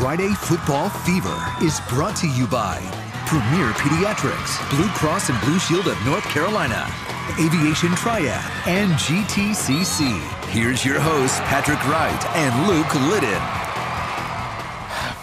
Friday Football Fever is brought to you by Premier Pediatrics, Blue Cross and Blue Shield of North Carolina, Aviation Triad, and GTCC. Here's your hosts, Patrick Wright and Luke Liddon.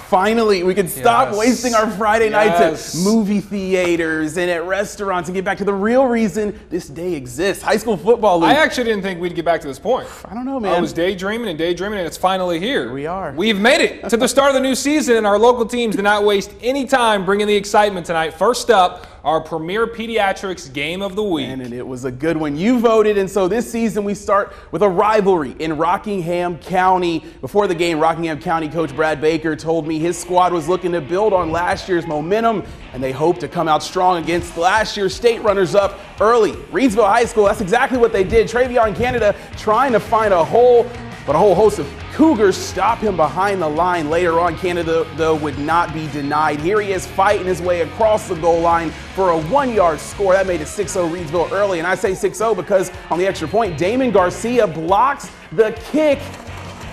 Finally, we can stop wasting our Friday nights at movie theaters and at restaurants and get back to the real reason this day exists. High school football, Luke. I actually didn't think we'd get back to this point. I don't know, man. I was daydreaming and it's finally here. We are. We've made it to the start of the new season, and our local teams did not waste any time bringing the excitement tonight. First up, our Premier Pediatrics Game of the Week. And it was a good one. You voted, and so this season we start with a rivalry in Rockingham County. Before the game, Rockingham County coach Brad Baker told me his squad was looking to build on last year's momentum, and they hope to come out strong against last year's state runners-up early. REIDSVILLE High School, that's exactly what they did. Travion Canada trying to find a hole, but a whole host of Cougars stop him behind the line. Later on, Canada, though, would not be denied. Here he is fighting his way across the goal line for a 1-yard score. That made it 6-0 REIDSVILLE early, and I say 6-0 because on the extra point, Damon Garcia blocks the kick,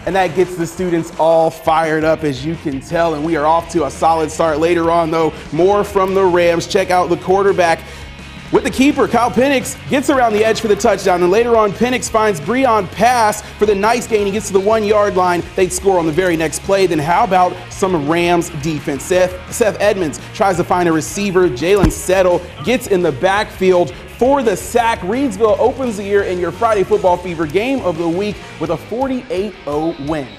and that gets the students all fired up, as you can tell, and we are off to a solid start. Later on, though, more from the Rams. Check out the quarterback. With the keeper, Kyle Penix gets around the edge for the touchdown, and later on, Penix finds Breon Pass for the nice gain. He gets to the 1-yard line. They'd score on the very next play. Then how about some Rams defense? Seth Edmonds tries to find a receiver. Jalen Settle gets in the backfield for the sack. REIDSVILLE opens the year in your Friday Football Fever Game of the Week with a 48-0 win.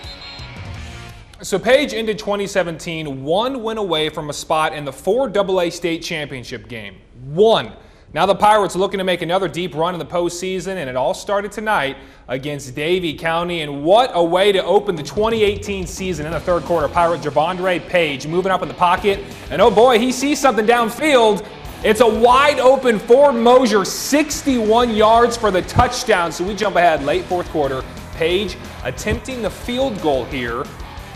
So Page ended 2017 one win away from a spot in the 4AA state championship game. One. Now the Pirates are looking to make another deep run in the postseason, and it all started tonight against Davie County. And what a way to open the 2018 season in the third quarter. Pirate Javondre Page moving up in the pocket, and oh boy, he sees something downfield. It's a wide open Ford Mosier, 61 yards for the touchdown. So we jump ahead late fourth quarter. Page attempting the field goal here.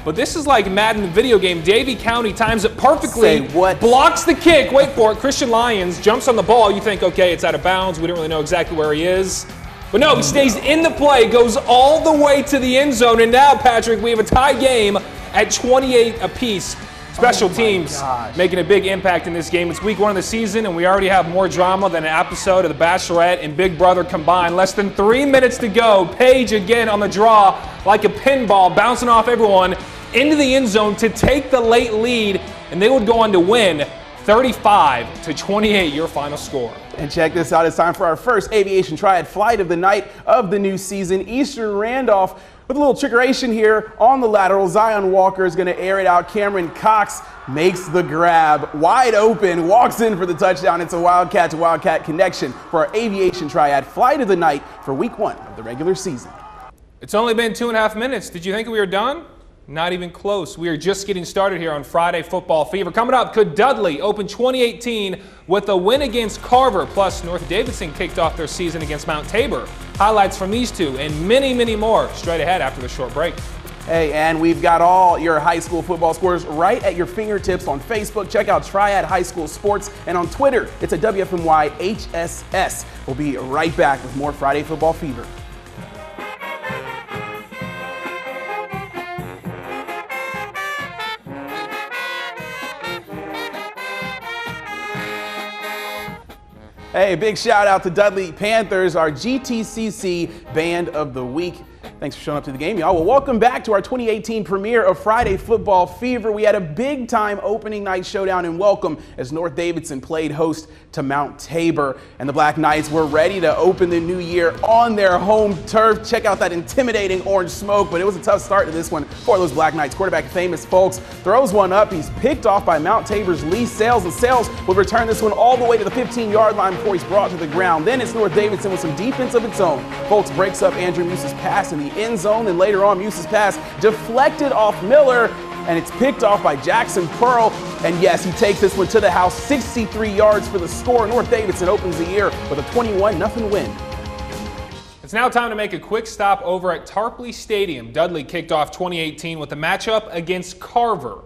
But this is like Madden video game. Davie County times it perfectly. Blocks the kick. Wait for it. Christian Lyons jumps on the ball. You think, okay, it's out of bounds. We don't really know exactly where he is. But no, he stays in the play, goes all the way to the end zone. And now, Patrick, we have a tie game at 28 apiece. Special teams making a big impact in this game. It's week 1 of the season, and we already have more drama than an episode of The Bachelorette and Big Brother combined. Less than 3 minutes to go. Page again on the draw like a pinball, bouncing off everyone into the end zone to take the late lead, and they would go on to win 35-28, your final score. And check this out. It's time for our first Aviation Triad flight of the night of the new season. Eastern Randolph with a little trickeration here on the lateral. Zion Walker is going to air it out. Cameron Cox makes the grab. Wide open, walks in for the touchdown. It's a Wildcat to Wildcat connection for our Aviation Triad flight of the night for week 1 of the regular season. It's only been 2.5 minutes. Did you think we were done? Not even close. We are just getting started here on Friday Football Fever. Coming up, could Dudley open 2018 with a win against Carver? Plus, North Davidson kicked off their season against Mount Tabor. Highlights from these two and many, many more straight ahead after the short break. Hey, and we've got all your high school football scores right at your fingertips on Facebook. Check out Triad High School Sports, and on Twitter, it's a WFMY HSS. We'll be right back with more Friday Football Fever. Hey, big shout out to Dudley Panthers, our GTCC Band of the Week. Thanks for showing up to the game, y'all. Well, welcome back to our 2018 premiere of Friday Football Fever. We had a big-time opening night showdown in Welcome as North Davidson played host to Mount Tabor. And the Black Knights were ready to open the new year on their home turf. Check out that intimidating orange smoke, but it was a tough start to this one for those Black Knights. Quarterback Famous Folks throws one up. He's picked off by Mount Tabor's Lee Sales, and Sales will return this one all the way to the 15-yard line before he's brought to the ground. Then it's North Davidson with some defense of its own. Folks breaks up Andrew Muse's pass in the end zone, and later on Muse's pass deflected off Miller, and it's picked off by Jackson Pearl. And yes, he takes this one to the house, 63 yards for the score. North Davidson opens the year with a 21-0 win. It's now time to make a quick stop over at Tarpley Stadium. Dudley kicked off 2018 with a matchup against Carver.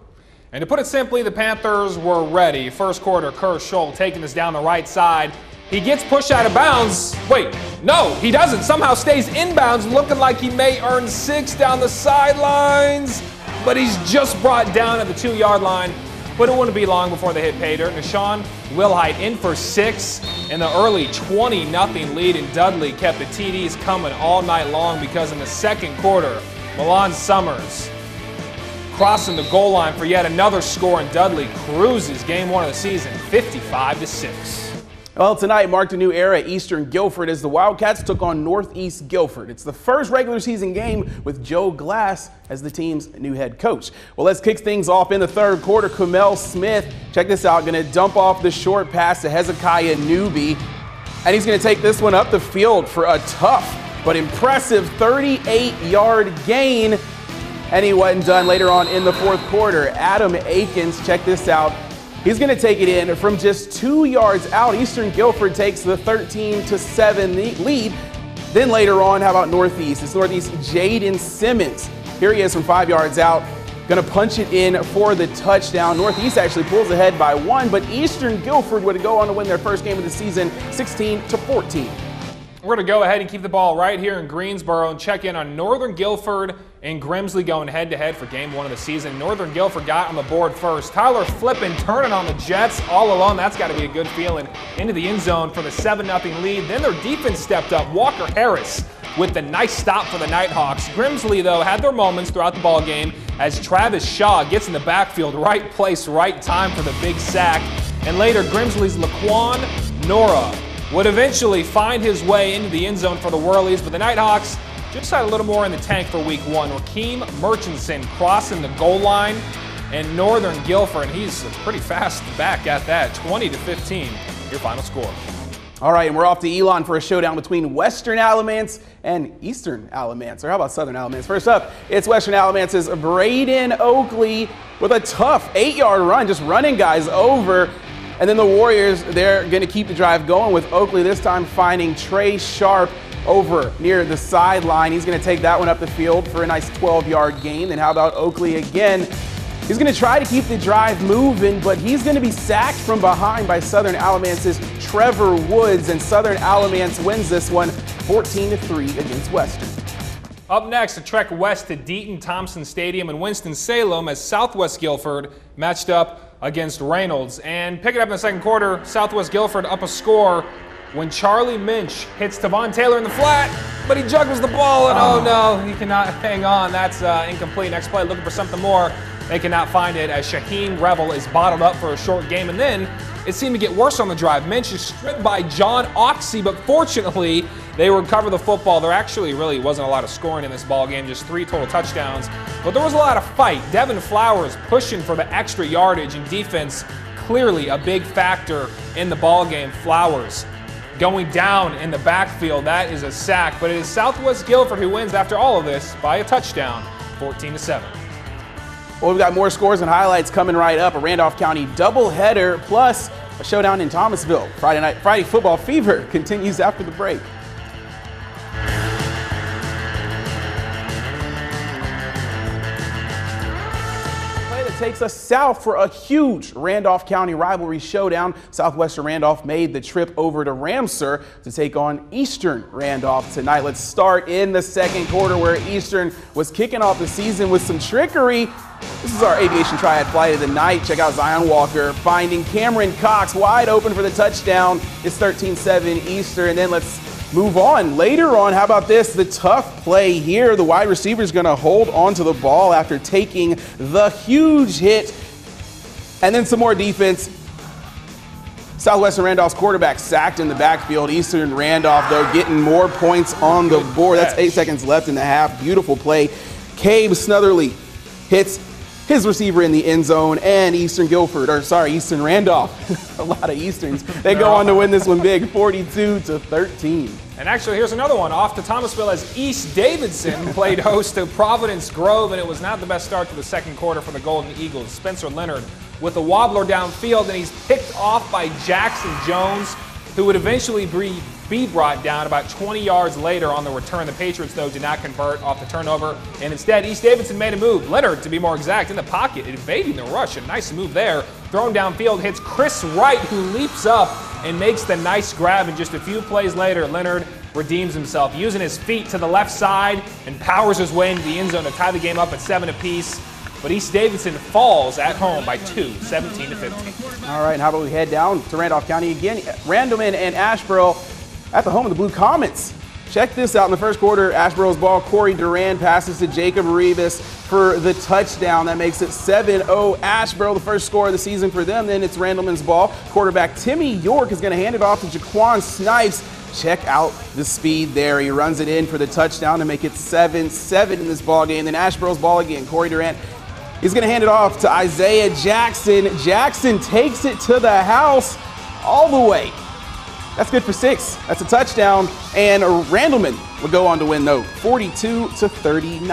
And to put it simply, the Panthers were ready. First quarter, Kerr Scholl taking this down the right side. He gets pushed out of bounds. Wait, no, he doesn't. Somehow stays inbounds, looking like he may earn 6 down the sidelines. but he's just brought down at the 2-yard line. But it wouldn't be long before they hit pay dirt. Nashawn Wilhite in for 6 in the early 20-0 lead, and Dudley kept the TDs coming all night long because in the second quarter, Milan Summers crossing the goal line for yet another score, and Dudley cruises game 1 of the season, 55-6. Well, tonight marked a new era at Eastern Guilford as the Wildcats took on Northeast Guilford. It's the first regular season game with Joe Glass as the team's new head coach. Well, let's kick things off in the third quarter. Kamel Smith, check this out, going to dump off the short pass to Hezekiah Newby, and he's going to take this one up the field for a tough but impressive 38-yard gain. And he wasn't done later on in the fourth quarter. Adam Akins, check this out. He's going to take it in from just 2 yards out. Eastern Guilford takes the 13-7 lead. Then later on, how about Northeast? It's Northeast Jaden Simmons. Here he is from 5 yards out. Going to punch it in for the touchdown. Northeast actually pulls ahead by 1, but Eastern Guilford would go on to win their first game of the season 16-14. We're going to go ahead and keep the ball right here in Greensboro and check in on Northern Guilford and Grimsley going head-to-head for game 1 of the season. Northern Guilford got on the board first. Tyler Flippin turning on the Jets all alone. That's got to be a good feeling. Into the end zone for the 7-0 lead. Then their defense stepped up. Walker Harris with the nice stop for the Nighthawks. Grimsley, though, had their moments throughout the ball game as Travis Shaw gets in the backfield. Right place, right time for the big sack. And later, Grimsley's Laquan Nora would eventually find his way into the end zone for the Whirlies, but the Nighthawks just had a little more in the tank for week 1. Rakeem Murchison crossing the goal line, and Northern Guilford, and he's pretty fast back at that, 20-15, your final score. All right, and we're off to Elon for a showdown between Western Alamance and Eastern Alamance, or how about Southern Alamance? First up, it's Western Alamance's Braden Oakley with a tough 8-yard run, just running guys over. And then the Warriors, they're going to keep the drive going with Oakley this time finding Trey Sharp over near the sideline. He's going to take that one up the field for a nice 12-yard gain. Then how about Oakley again? He's going to try to keep the drive moving, but he's going to be sacked from behind by Southern Alamance's Trevor Woods, and Southern Alamance wins this one 14-3 against Western. Up next, a trek west to Deaton-Thompson Stadium in Winston-Salem as Southwest Guilford matched up against Reynolds. And picking up in the second quarter, Southwest Guilford up a score when Charlie Minch hits Tavon Taylor in the flat, but he juggles the ball, and oh no, he cannot hang on. That's incomplete. Next play, looking for something more. They cannot find it as Shaheem Revel is bottled up for a short game, and then it seemed to get worse on the drive. Minch is stripped by John Oxy, but fortunately, they recover the football. There actually really wasn't a lot of scoring in this ball game, just 3 total touchdowns, but there was a lot of fight. Devin Flowers pushing for the extra yardage, and defense clearly a big factor in the ball game. Flowers going down in the backfield, that is a sack, but it is Southwest Guilford who wins after all of this by a touchdown, 14-7. Well, we've got more scores and highlights coming right up. A Randolph County doubleheader plus a showdown in Thomasville. Friday football fever continues after the break. Takes us south for a huge Randolph County rivalry showdown. Southwestern Randolph made the trip over to Ramseur to take on Eastern Randolph tonight. Let's start in the second quarter where Eastern was kicking off the season with some trickery. This is our Aviation Triad Flight of the Night. Check out Zion Walker finding Cameron Cox wide open for the touchdown. It's 13-7 Eastern, and then let's move on. Later on, how about this? The tough play here. The wide receiver is going to hold on to the ball after taking the huge hit. And then some more defense. Southwestern Randolph's quarterback sacked in the backfield. Eastern Randolph, though, getting more points on the board. That's 8 seconds left in the half. Beautiful play. Cabe Snutherly hits his receiver in the end zone, and Eastern Randolph, a lot of Easterns, they go on to win this one big, 42-13. And actually, here's another one off to Thomasville as East Davidson played host to Providence Grove, and it was not the best start to the second quarter for the Golden Eagles. Spencer Leonard with a wobbler downfield, and he's picked off by Jackson Jones, who would eventually be brought down about 20 yards later on the return. The Patriots, though, did not convert off the turnover, and instead East Davidson made a move. Leonard, to be more exact, in the pocket, evading the rush. A nice move there. Thrown downfield, hits Chris Wright, who leaps up and makes the nice grab. And just a few plays later, Leonard redeems himself, using his feet to the left side and powers his way into the end zone to tie the game up at 7 apiece. but East Davidson falls at home by 2, 17-15. All right, and how about we head down to Randolph County again? Randleman and Asheboro at the home of the Blue Comets. Check this out. In the first quarter, Asheboro's ball, Corey Duran passes to Jacob Rivas for the touchdown. That makes it 7-0 Asheboro, the first score of the season for them. Then it's Randleman's ball. Quarterback Timmy York is going to hand it off to Jaquan Snipes. Check out the speed there. He runs it in for the touchdown to make it 7-7 in this ball game. Then Asheboro's ball again. Corey Durant is going to hand it off to Isaiah Jackson. Jackson takes it to the house all the way. That's good for 6. That's a touchdown. And Randleman will go on to win, though, 42-39.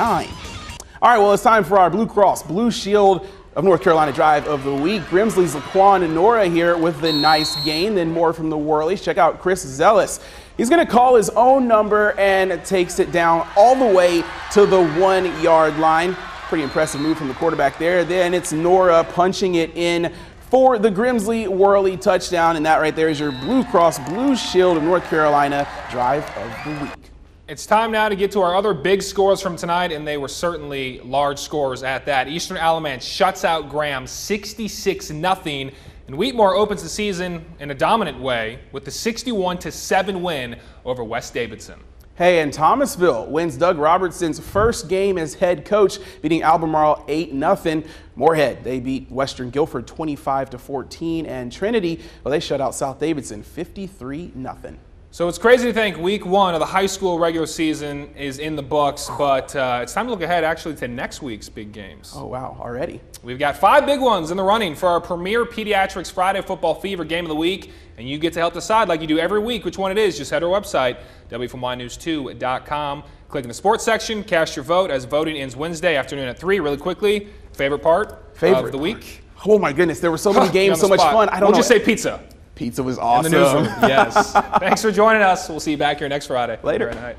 All right, well, it's time for our Blue Cross Blue Shield of North Carolina Drive of the Week. Grimsley's Laquan and Nora here with the nice gain. Then more from the Whirlies. Check out Chris Zealous. He's going to call his own number and takes it down all the way to the 1-yard line. Pretty impressive move from the quarterback there. Then it's Nora punching it in for the Grimsley Whirly touchdown, and that right there is your Blue Cross Blue Shield of North Carolina Drive of the Week. It's time now to get to our other big scores from tonight, and they were certainly large scores at that. Eastern Alamance shuts out Graham 66-0, and Wheatmore opens the season in a dominant way with the 61-7 win over West Davidson. Hey, and Thomasville wins Doug Robertson's first game as head coach, beating Albemarle 8-0. Moorhead, they beat Western Guilford 25-14, and Trinity, well, they shut out South Davidson 53-0. So it's crazy to think week 1 of the high school regular season is in the books, but it's time to look ahead actually to next week's big games. Oh, wow, already. We've got 5 big ones in the running for our premier Pediatrics Friday Football Fever Game of the Week, and you get to help decide like you do every week which one it is. Just head to our website, WFMYnews2.com. Click in the sports section, cast your vote as voting ends Wednesday afternoon at 3. Really quickly, favorite part of the week? Oh my goodness, there were so many games, so much fun. We'll just say pizza. Pizza was awesome. In the newsroom, yes. Thanks for joining us. We'll see you back here next Friday. Later.